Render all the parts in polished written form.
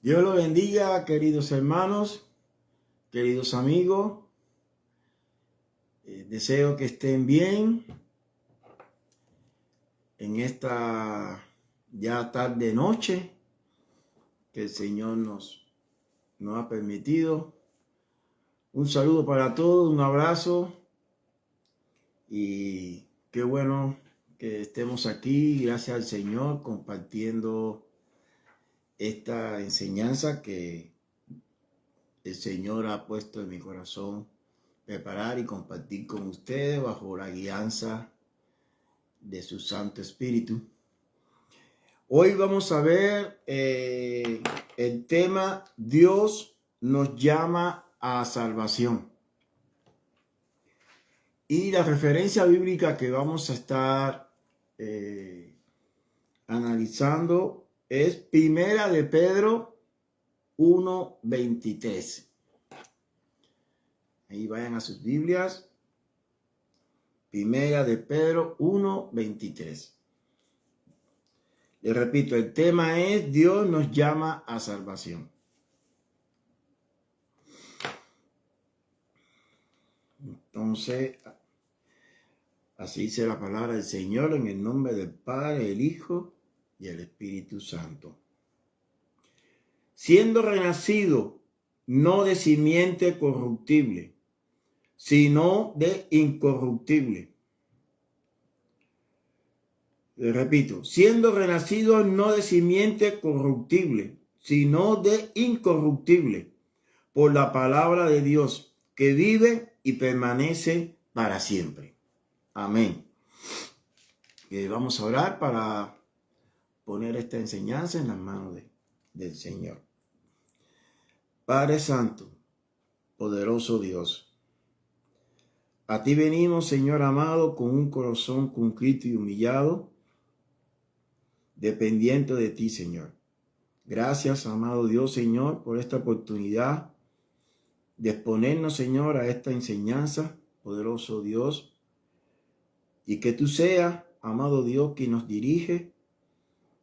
Dios los bendiga, queridos hermanos, queridos amigos. Deseo que estén bien en esta ya tarde noche que el Señor nos ha permitido. Un saludo para todos, un abrazo y qué bueno que estemos aquí, gracias al Señor, compartiendo esta enseñanza que el Señor ha puesto en mi corazón preparar y compartir con ustedes bajo la guianza de su Santo Espíritu. Hoy vamos a ver el tema Dios nos llama a salvación. Y la referencia bíblica que vamos a estar analizando es Primera de Pedro 1:23. Ahí vayan a sus Biblias. Primera de Pedro 1:23. Les repito, el tema es Dios nos llama a salvación. Entonces, así dice la palabra del Señor en el nombre del Padre, el Hijo y el Espíritu Santo. Siendo renacido no de simiente corruptible, sino de incorruptible. Le repito, siendo renacido no de simiente corruptible, sino de incorruptible, por la palabra de Dios, que vive y permanece para siempre. Amén. Vamos a orar para poner esta enseñanza en las manos del Señor. Padre Santo, poderoso Dios, a ti venimos, Señor amado, con un corazón contrito y humillado, dependiente de ti, Señor. Gracias, amado Dios, Señor, por esta oportunidad de exponernos, Señor, a esta enseñanza, poderoso Dios, y que tú seas, amado Dios, quien nos dirige,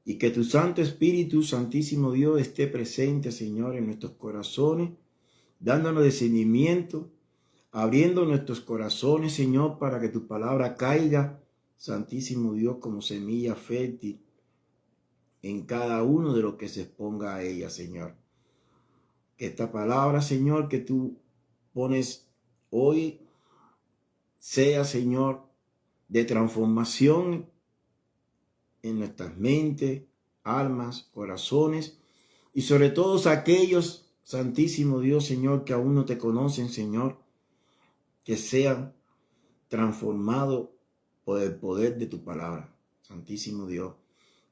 y que tu Santo Espíritu, Santísimo Dios, esté presente, Señor, en nuestros corazones, dándonos discernimiento, abriendo nuestros corazones, Señor, para que tu palabra caiga, Santísimo Dios, como semilla fértil en cada uno de los que se exponga a ella, Señor. Que esta palabra, Señor, que tú pones hoy, sea, Señor, de transformación en nuestras mentes, almas, corazones, y sobre todo aquellos, Santísimo Dios, Señor, que aún no te conocen, Señor, que sean transformados por el poder de tu palabra, Santísimo Dios.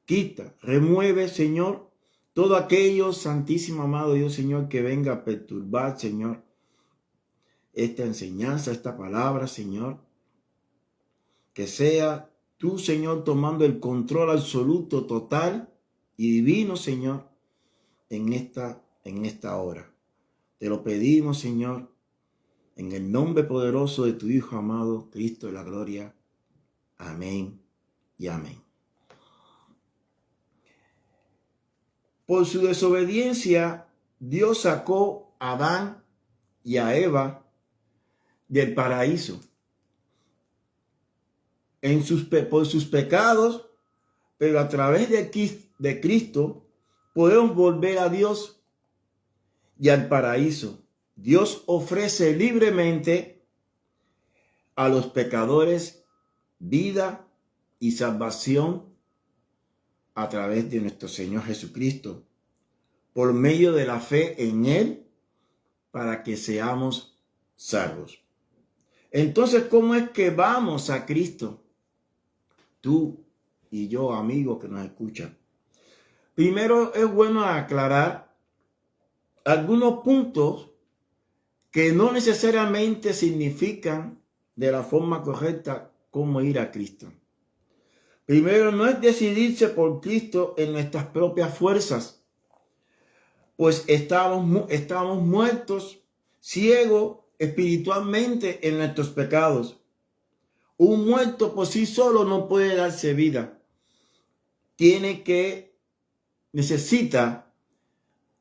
Quita, remueve, Señor, todo aquello, Santísimo amado Dios, Señor, que venga a perturbar, Señor, esta enseñanza, esta palabra, Señor, que sea tú, Señor, tomando el control absoluto, total y divino, Señor, en esta hora. Te lo pedimos, Señor, en el nombre poderoso de tu Hijo amado, Cristo de la gloria. Amén y amén. Por su desobediencia, Dios sacó a Adán y a Eva del paraíso. Por sus pecados, pero a través de Cristo podemos volver a Dios y al paraíso. Dios ofrece libremente a los pecadores vida y salvación a través de nuestro Señor Jesucristo, por medio de la fe en Él, para que seamos salvos. Entonces, ¿cómo es que vamos a Cristo? Tú y yo, amigo que nos escuchan. Primero es bueno aclarar algunos puntos que no necesariamente significan de la forma correcta cómo ir a Cristo. Primero, no es decidirse por Cristo en nuestras propias fuerzas, pues estábamos muertos, ciegos espiritualmente en nuestros pecados. Un muerto por sí solo no puede darse vida. Necesita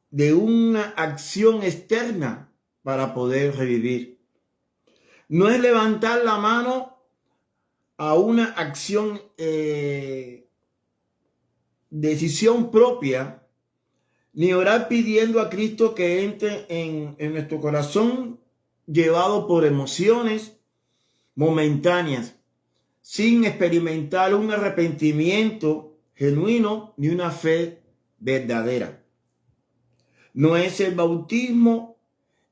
de una acción externa para poder revivir. No es levantar la mano a una acción, decisión propia, ni orar pidiendo a Cristo que entre en nuestro corazón, llevado por emociones momentáneas, sin experimentar un arrepentimiento genuino ni una fe verdadera. No es el bautismo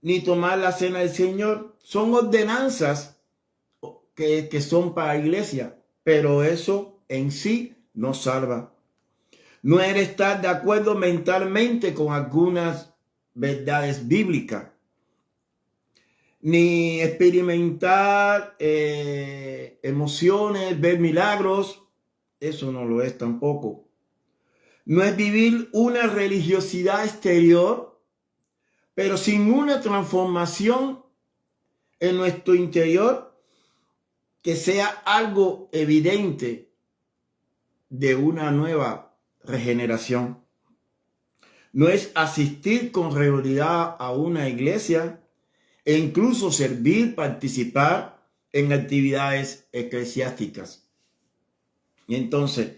ni tomar la cena del Señor. Son ordenanzas que son para la iglesia, pero eso en sí no salva. No es estar de acuerdo mentalmente con algunas verdades bíblicas, ni experimentar emociones, ver milagros. Eso no lo es tampoco. No es vivir una religiosidad exterior, pero sin una transformación en nuestro interior que sea algo evidente de una nueva regeneración. No es asistir con regularidad a una iglesia e incluso servir, participar en actividades eclesiásticas. Y entonces,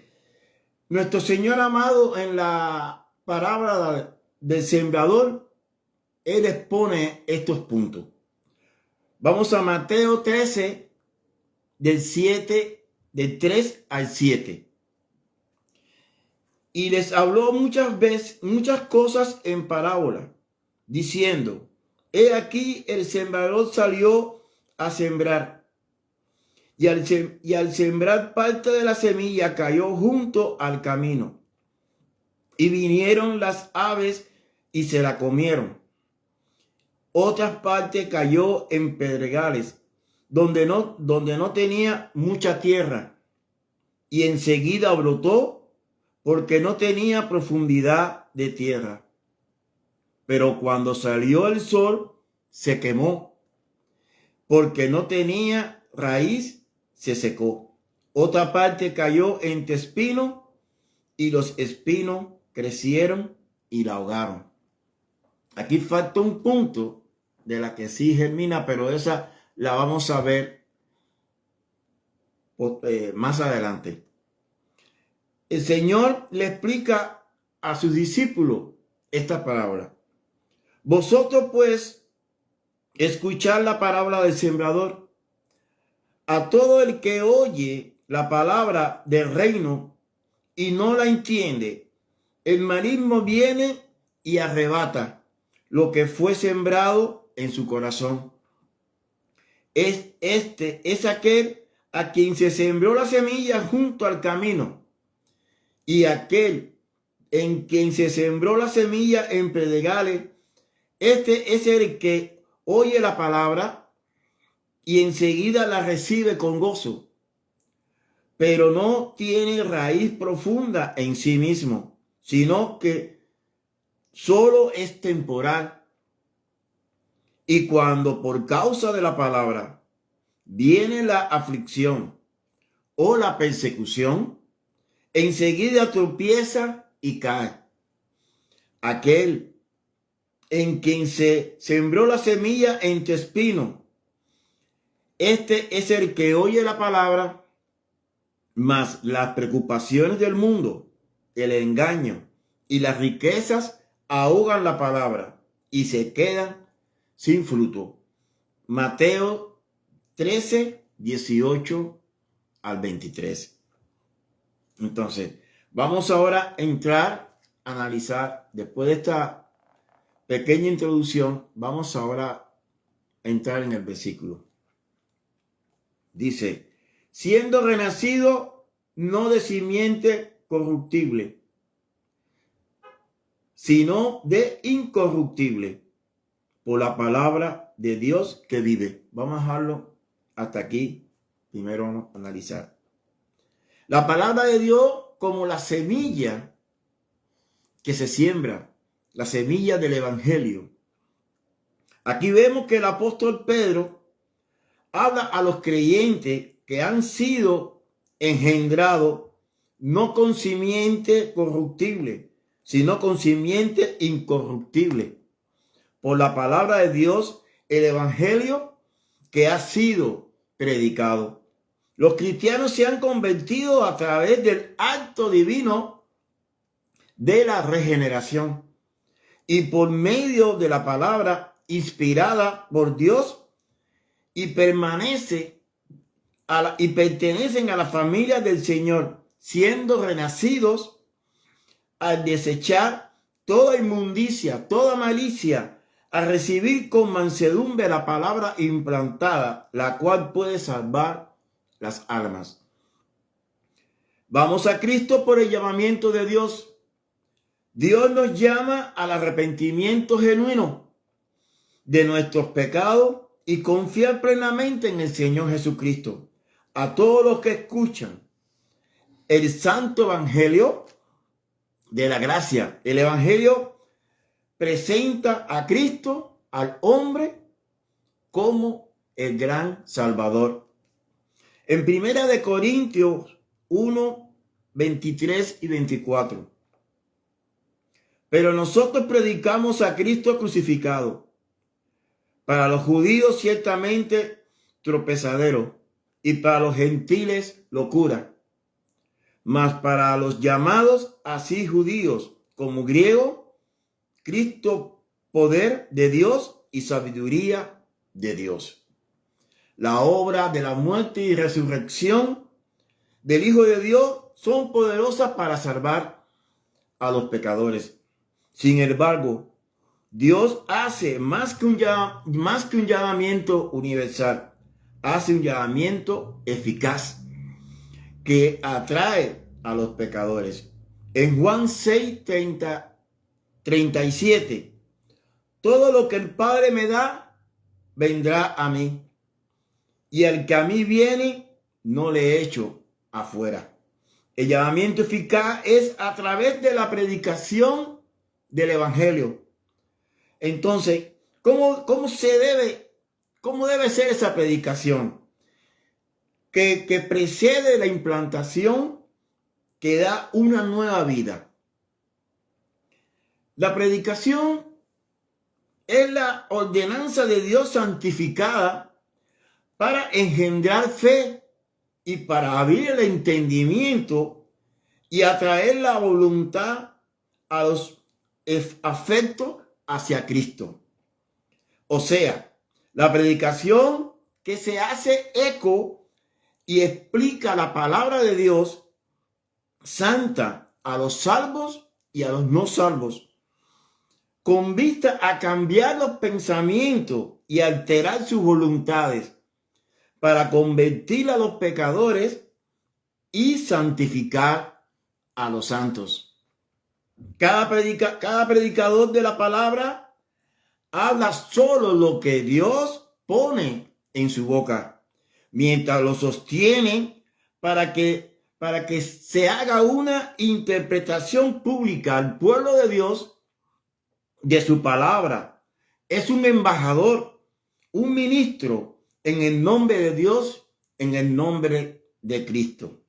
nuestro Señor amado, en la parábola del sembrador, Él expone estos puntos. Vamos a Mateo 13, del 3 al 7. Y les habló muchas cosas en parábola, diciendo: he aquí el sembrador salió a sembrar. Y al sembrar, parte de la semilla cayó junto al camino. Y vinieron las aves y se la comieron. Otra parte cayó en pedregales, donde no tenía mucha tierra. Y enseguida brotó, porque no tenía profundidad de tierra. Pero cuando salió el sol, se quemó, porque no tenía raíz, se secó. Otra parte cayó entre espinos, y los espinos crecieron y la ahogaron. Aquí falta un punto de la que sí germina, pero esa la vamos a ver más adelante. El Señor le explica a sus discípulos esta parábola. Vosotros pues escuchad la parábola del sembrador. A todo el que oye la palabra del reino y no la entiende, el maligno viene y arrebata lo que fue sembrado en su corazón. Este es aquel a quien se sembró la semilla junto al camino, y aquel en quien se sembró la semilla en pedregales, este es el que oye la palabra y enseguida la recibe con gozo, pero no tiene raíz profunda en sí mismo, sino que solo es temporal. Y cuando por causa de la palabra viene la aflicción o la persecución, enseguida tropieza y cae. Aquel en quien se sembró la semilla entre espinos, este es el que oye la palabra, mas las preocupaciones del mundo, el engaño y las riquezas ahogan la palabra y se quedan sin fruto. Mateo 13, 18 al 23. Entonces, vamos ahora a entrar a analizar, después de esta pequeña introducción, vamos ahora a entrar en el versículo. Dice: siendo renacido no de simiente corruptible, sino de incorruptible, por la palabra de Dios que vive. Vamos a dejarlo hasta aquí. Primero vamos a analizar la palabra de Dios como la semilla que se siembra, la semilla del evangelio. Aquí vemos que el apóstol Pedro habla a los creyentes que han sido engendrados no con simiente corruptible, sino con simiente incorruptible, por la palabra de Dios, el evangelio que ha sido predicado. Los cristianos se han convertido a través del acto divino de la regeneración y por medio de la palabra inspirada por Dios y pertenecen a la familia del Señor, siendo renacidos al desechar toda inmundicia, toda malicia, a recibir con mansedumbre la palabra implantada, la cual puede salvar las almas. Vamos a Cristo por el llamamiento de Dios. Dios nos llama al arrepentimiento genuino de nuestros pecados y confiar plenamente en el Señor Jesucristo. A todos los que escuchan el santo evangelio de la gracia, el evangelio presenta a Cristo, al hombre, como el gran Salvador. En 1 Corintios 1, 23 y 24. Pero nosotros predicamos a Cristo crucificado, para los judíos ciertamente tropezadero, y para los gentiles locura, mas para los llamados así judíos como griegos, Cristo poder de Dios y sabiduría de Dios. La obra de la muerte y resurrección del Hijo de Dios son poderosas para salvar a los pecadores. Sin embargo, Dios hace más que un llamamiento universal, hace un llamamiento eficaz que atrae a los pecadores. En Juan 6, 37, todo lo que el Padre me da, vendrá a mí. Y el que a mí viene, no le echo afuera. El llamamiento eficaz es a través de la predicación del evangelio. Entonces, ¿cómo debe ser esa predicación? Que precede la implantación, que da una nueva vida. La predicación es la ordenanza de Dios santificada para engendrar fe y para abrir el entendimiento y atraer la voluntad a los afectos hacia Cristo. O sea, la predicación que se hace eco y explica la palabra de Dios santa a los salvos y a los no salvos, con vista a cambiar los pensamientos y alterar sus voluntades para convertir a los pecadores y santificar a los santos. Cada predicador de la palabra habla solo lo que Dios pone en su boca, mientras lo sostienen para que se haga una interpretación pública al pueblo de Dios de su palabra. Es un embajador, un ministro en el nombre de Dios, en el nombre de Cristo.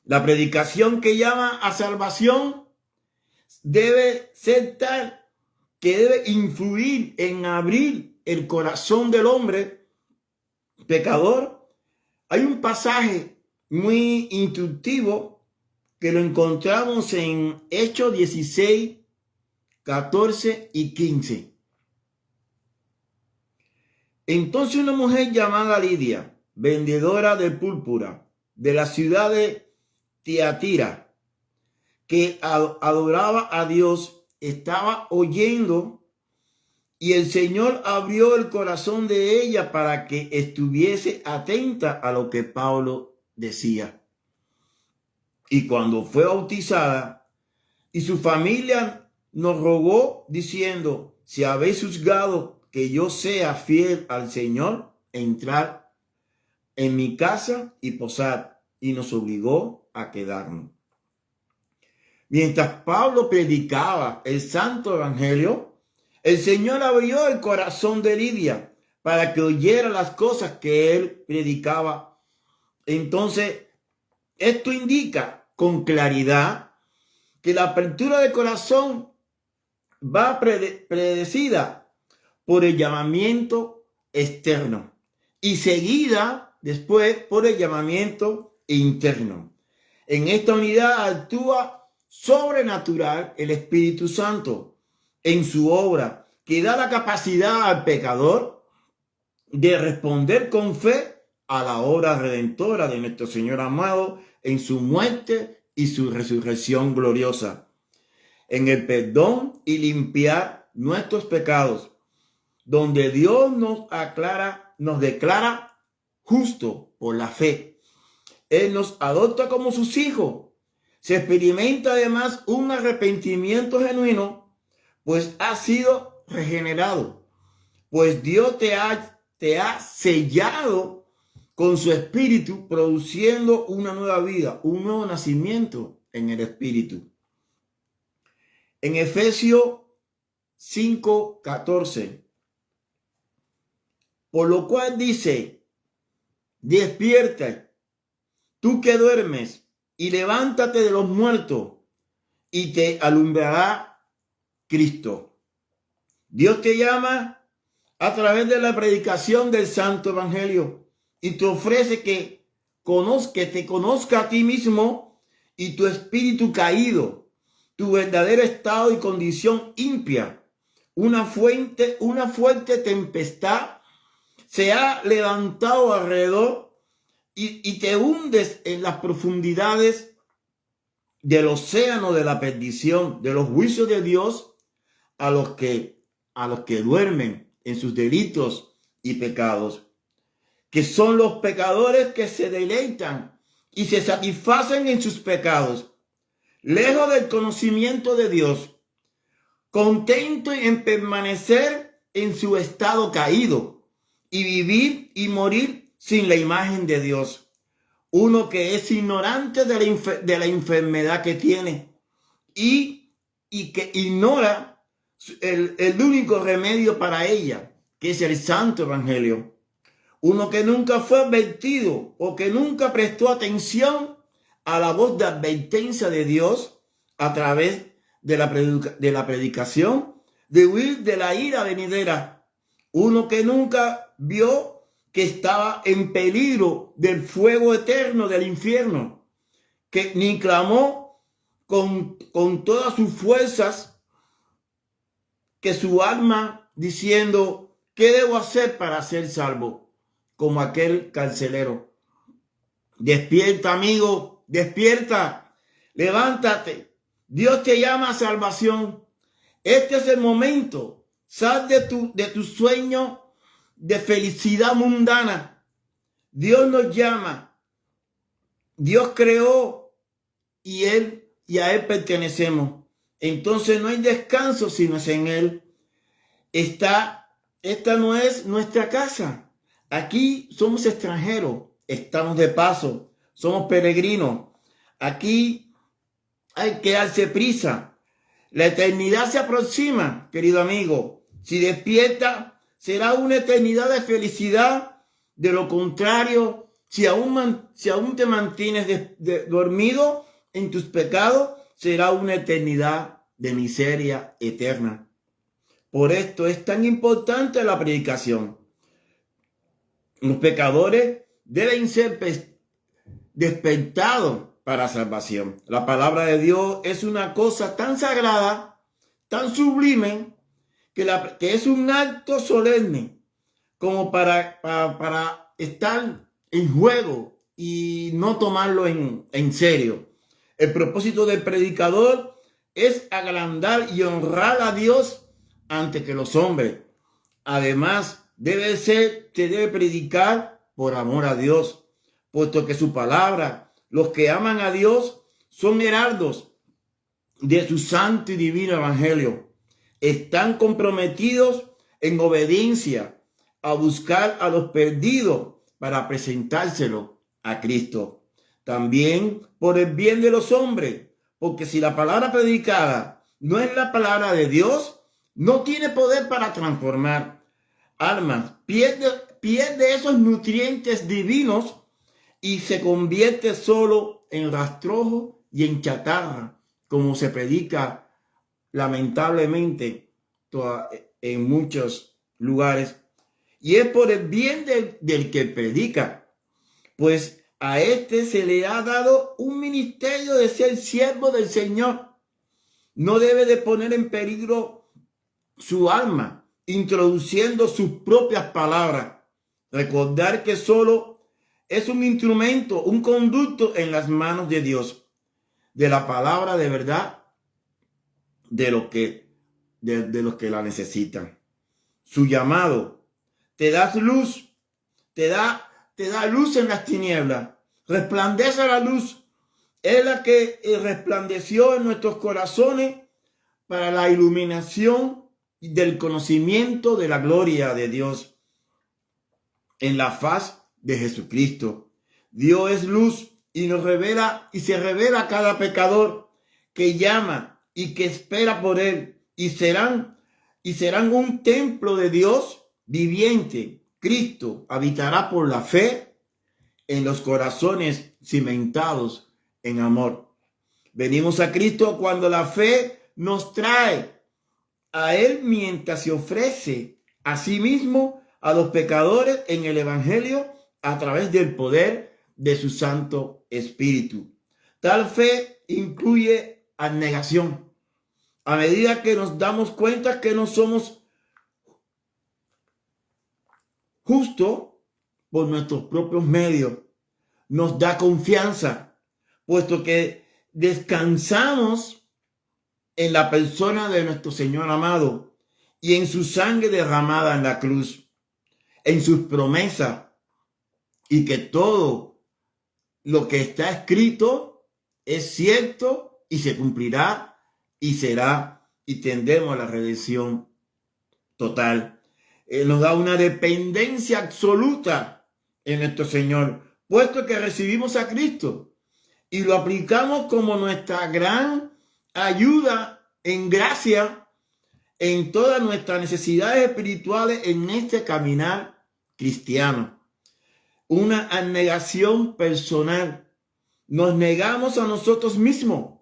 La predicación que llama a salvación debe ser tal que debe influir en abrir el corazón del hombre pecador. Hay un pasaje muy instructivo que lo encontramos en Hechos 16, 14 y 15. Entonces una mujer llamada Lidia, vendedora de púrpura de la ciudad de Tiatira, que adoraba a Dios, estaba oyendo, y el Señor abrió el corazón de ella para que estuviese atenta a lo que Pablo decía. Y cuando fue bautizada, y su familia nos rogó diciendo: si habéis juzgado que yo sea fiel al Señor, entrad en mi casa y posad. Y nos obligó a quedarnos. Mientras Pablo predicaba el santo evangelio, el Señor abrió el corazón de Lidia para que oyera las cosas que él predicaba. Entonces, esto indica con claridad que la apertura del corazón va predecida por el llamamiento externo y seguida después por el llamamiento interno. En esta unidad actúa sobrenatural el Espíritu Santo en su obra, que da la capacidad al pecador de responder con fe a la obra redentora de nuestro Señor amado en su muerte y su resurrección gloriosa, en el perdón y limpiar nuestros pecados, donde Dios nos declara justo por la fe. Él nos adopta como sus hijos. Se experimenta además un arrepentimiento genuino, pues ha sido regenerado, pues Dios te ha sellado con su espíritu, produciendo una nueva vida, un nuevo nacimiento en el espíritu. En Efesios 5:14, por lo cual dice: despierta, tú que duermes, y levántate de los muertos, y te alumbrará Cristo. Dios te llama a través de la predicación del Santo Evangelio y te ofrece que te conozca a ti mismo y tu espíritu caído, tu verdadero estado y condición impía. Una fuerte tempestad se ha levantado alrededor y te hundes en las profundidades del océano de la perdición, de los juicios de Dios a los que duermen en sus delitos y pecados, que son los pecadores que se deleitan y se satisfacen en sus pecados, lejos del conocimiento de Dios, contentos en permanecer en su estado caído y vivir y morir sin la imagen de Dios. Uno que es ignorante de la enfermedad que tiene y que ignora el único remedio para ella, que es el Santo Evangelio. Uno que nunca fue advertido o que nunca prestó atención a la voz de advertencia de Dios a través de la predicación, de huir de la ira venidera. Uno que nunca vio que estaba en peligro del fuego eterno del infierno, que ni clamó con todas sus fuerzas que su alma diciendo: ¿qué debo hacer para ser salvo? Como aquel carcelero. Despierta, amigo, despierta, levántate. Dios te llama a salvación. Este es el momento. Sal de tu sueño de felicidad mundana. Dios nos llama. Dios creó y a Él pertenecemos. Entonces no hay descanso sino es en Él. Esta no es nuestra casa. Aquí somos extranjeros, estamos de paso, somos peregrinos. Aquí hay que darse prisa. La eternidad se aproxima, querido amigo. Si despierta, será una eternidad de felicidad. De lo contrario, si aún te mantienes dormido en tus pecados, será una eternidad de miseria eterna. Por esto es tan importante la predicación. Los pecadores deben ser despertados para salvación. La palabra de Dios es una cosa tan sagrada, tan sublime, que es un acto solemne como para estar en juego y no tomarlo en serio. El propósito del predicador es agrandar y honrar a Dios antes que los hombres. Además, se debe predicar por amor a Dios, puesto que su palabra, los que aman a Dios, son heraldos de su santo y divino evangelio. Están comprometidos en obediencia a buscar a los perdidos para presentárselo a Cristo. También por el bien de los hombres, porque si la palabra predicada no es la palabra de Dios, no tiene poder para transformar almas, pierde esos nutrientes divinos y se convierte solo en rastrojo y en chatarra, como se predica lamentablemente en muchos lugares. Y es por el bien del que predica, pues a este se le ha dado un ministerio de ser siervo del Señor. No debe de poner en peligro su alma, introduciendo sus propias palabras. Recordar que solo es un instrumento, un conducto en las manos de Dios, de la palabra de verdad, de los que la necesitan. Su llamado, te das luz, te da luz en las tinieblas, resplandece la luz. Es la que resplandeció en nuestros corazones para la iluminación del conocimiento de la gloria de Dios en la faz de Jesucristo. Dios es luz y nos revela y se revela a cada pecador que llama y que espera por él, y serán un templo de Dios viviente. Cristo habitará por la fe en los corazones cimentados en amor. Venimos a Cristo cuando la fe nos trae a él, mientras se ofrece a sí mismo a los pecadores en el evangelio a través del poder de su Santo Espíritu. Tal fe incluye abnegación. A medida que nos damos cuenta que no somos justos por nuestros propios medios, nos da confianza, puesto que descansamos en la persona de nuestro Señor amado y en su sangre derramada en la cruz, en sus promesas, y que todo lo que está escrito es cierto y se cumplirá y será, y tendremos la redención total. Nos da una dependencia absoluta en nuestro Señor, puesto que recibimos a Cristo y lo aplicamos como nuestra gran ayuda en gracia en todas nuestras necesidades espirituales en este caminar cristiano. Una abnegación personal. Nos negamos a nosotros mismos,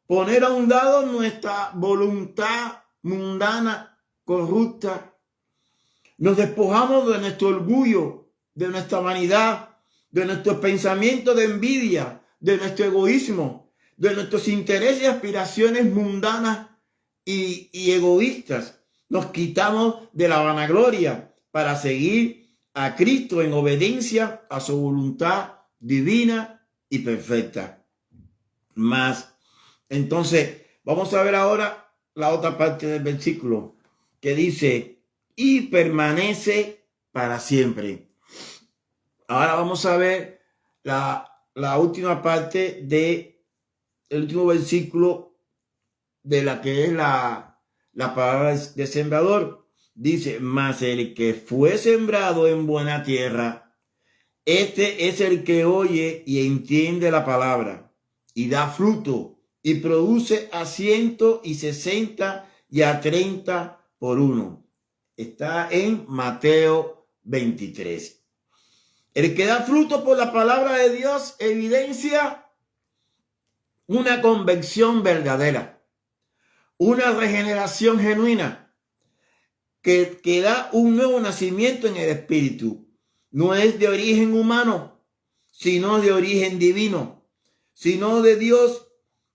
poner a un lado nuestra voluntad mundana, corrupta. Nos despojamos de nuestro orgullo, de nuestra vanidad, de nuestros pensamientos de envidia, de nuestro egoísmo, de nuestros intereses y aspiraciones mundanas y egoístas. Nos quitamos de la vanagloria para seguir a Cristo en obediencia a su voluntad divina y perfecta. Entonces, vamos a ver ahora la otra parte del versículo que dice, y permanece para siempre. Ahora vamos a ver la última parte del último versículo de la que es la palabra de sembrador. Dice, mas el que fue sembrado en buena tierra, este es el que oye y entiende la palabra y da fruto y produce a 160 y a 30 por uno. Está en Mateo 23. El que da fruto por la palabra de Dios evidencia una conversión verdadera, una regeneración genuina que da un nuevo nacimiento en el espíritu. No es de origen humano, sino de origen divino, sino de Dios,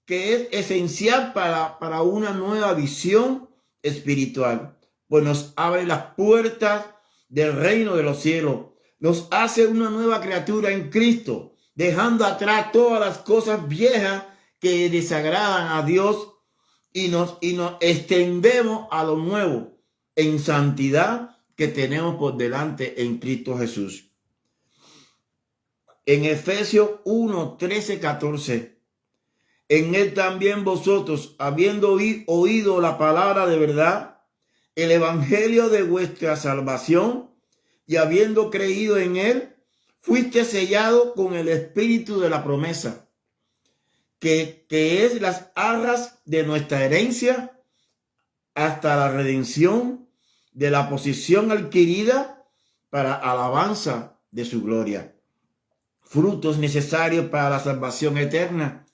que es esencial para una nueva visión espiritual, pues nos abre las puertas del reino de los cielos, nos hace una nueva criatura en Cristo, dejando atrás todas las cosas viejas que desagradan a Dios y nos extendemos a lo nuevo en santidad que tenemos por delante en Cristo Jesús. En Efesios 1, 13, 14, en él también vosotros, habiendo oído la palabra de verdad, el evangelio de vuestra salvación, y habiendo creído en él, fuiste sellado con el espíritu de la promesa, que es las arras de nuestra herencia hasta la redención de la posesión adquirida para alabanza de su gloria. Frutos necesarios para la salvación eterna.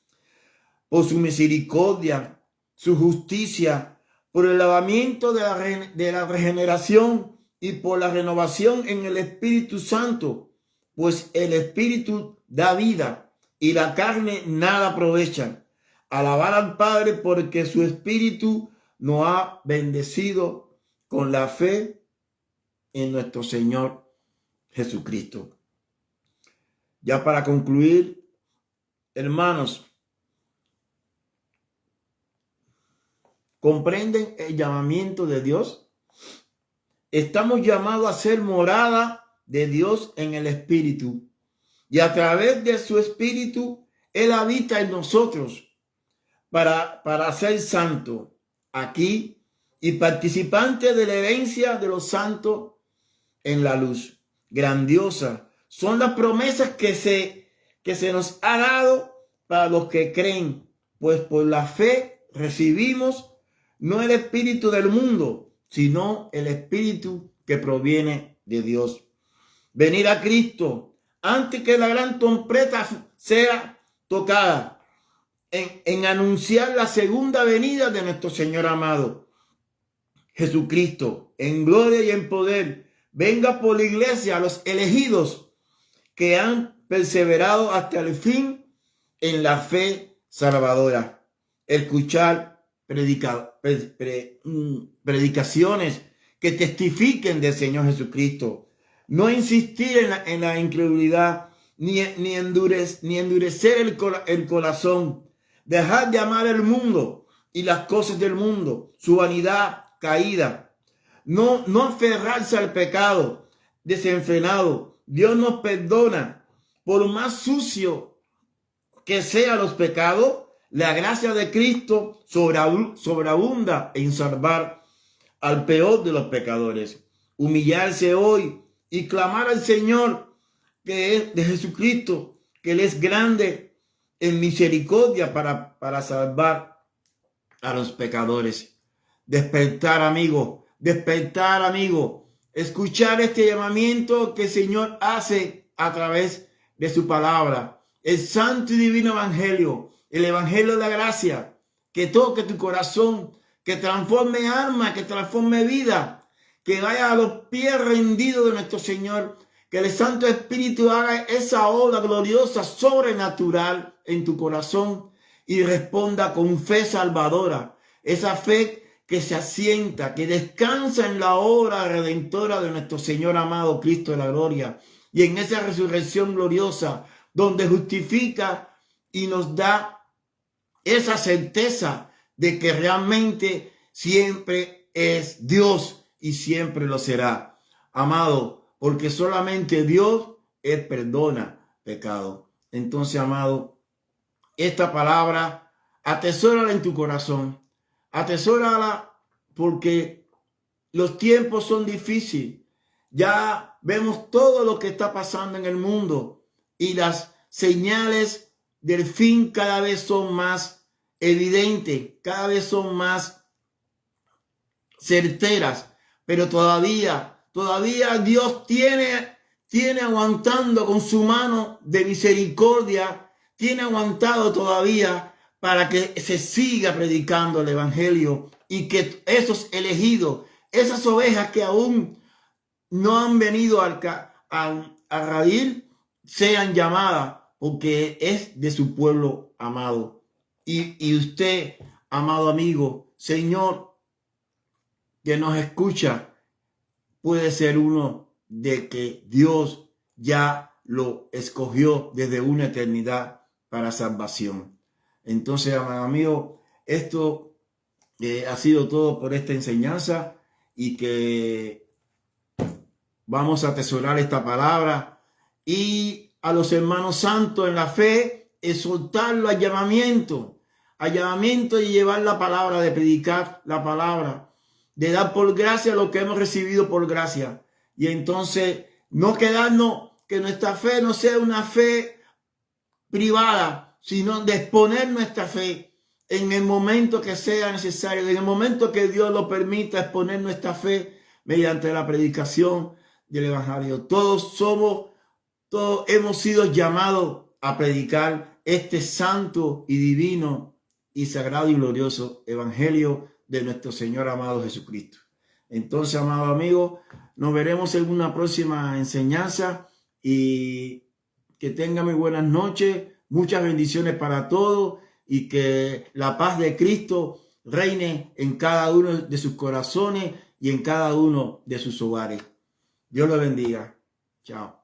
por su misericordia, su justicia, por el lavamiento de la regeneración y por la renovación en el Espíritu Santo, pues el Espíritu da vida y la carne nada aprovecha. Alabar al Padre porque su Espíritu nos ha bendecido con la fe en nuestro Señor Jesucristo. Ya para concluir, hermanos, ¿comprenden el llamamiento de Dios? Estamos llamados a ser morada de Dios en el Espíritu. Y a través de su Espíritu, Él habita en nosotros para ser santo aquí y participante de la herencia de los santos en la luz. Grandiosa. Son las promesas que se nos ha dado para los que creen, pues por la fe recibimos no el espíritu del mundo, sino el espíritu que proviene de Dios. Venir a Cristo antes que la gran trompeta sea tocada, en anunciar la segunda venida de nuestro Señor amado Jesucristo, en gloria y en poder. Venga por la iglesia a los elegidos que han perseverado hasta el fin en la fe salvadora. Escuchar predicaciones que testifiquen del Señor Jesucristo. No insistir en la incredulidad, ni endurecer el corazón. Dejar de amar el mundo y las cosas del mundo, su vanidad caída. No aferrarse al pecado desenfrenado. Dios nos perdona. Por más sucio que sean los pecados, la gracia de Cristo sobreabunda en salvar al peor de los pecadores. Humillarse hoy y clamar al Señor, que es de Jesucristo, que Él es grande en misericordia para salvar a los pecadores. Despertar, amigo. Despertar, amigo. Escuchar este llamamiento que el Señor hace a través de su palabra. El santo y divino evangelio. El evangelio de la gracia. Que toque tu corazón. Que transforme alma. Que transforme vida. Que vaya a los pies rendidos de nuestro Señor. Que el Santo Espíritu haga esa obra gloriosa, sobrenatural en tu corazón y responda con fe salvadora. Esa fe que se asienta, que descansa en la obra redentora de nuestro Señor amado Cristo de la gloria. Y en esa resurrección gloriosa, donde justifica y nos da esa certeza de que realmente siempre es Dios y siempre lo será. Amado, porque solamente Dios perdona pecado. Entonces, amado, esta palabra, atesórala en tu corazón. Atesórala porque los tiempos son difíciles. Ya vemos todo lo que está pasando en el mundo y las señales del fin cada vez son más evidentes, cada vez son más certeras, pero todavía Dios tiene aguantando con su mano de misericordia, tiene aguantado todavía para que se siga predicando el evangelio y que esos elegidos, esas ovejas que aún no han venido a raír, sean llamadas porque es de su pueblo amado. Y usted, amado amigo, Señor, que nos escucha, puede ser uno de que Dios ya lo escogió desde una eternidad para salvación. Entonces, amado amigo, esto ha sido todo por esta enseñanza y que vamos a atesorar esta palabra y a los hermanos santos en la fe, exhortarlo al llamamiento y llevar la palabra, de predicar la palabra, de dar por gracia lo que hemos recibido por gracia. Y entonces no quedarnos, que nuestra fe no sea una fe privada, sino de exponer nuestra fe en el momento que sea necesario, en el momento que Dios lo permita, exponer nuestra fe mediante la predicación del evangelio. Todos hemos sido llamados a predicar este santo y divino y sagrado y glorioso evangelio de nuestro Señor amado Jesucristo. Entonces, amado amigo, nos veremos en una próxima enseñanza y que tengan muy buenas noches, muchas bendiciones para todos y que la paz de Cristo reine en cada uno de sus corazones y en cada uno de sus hogares. Dios los bendiga. Chao.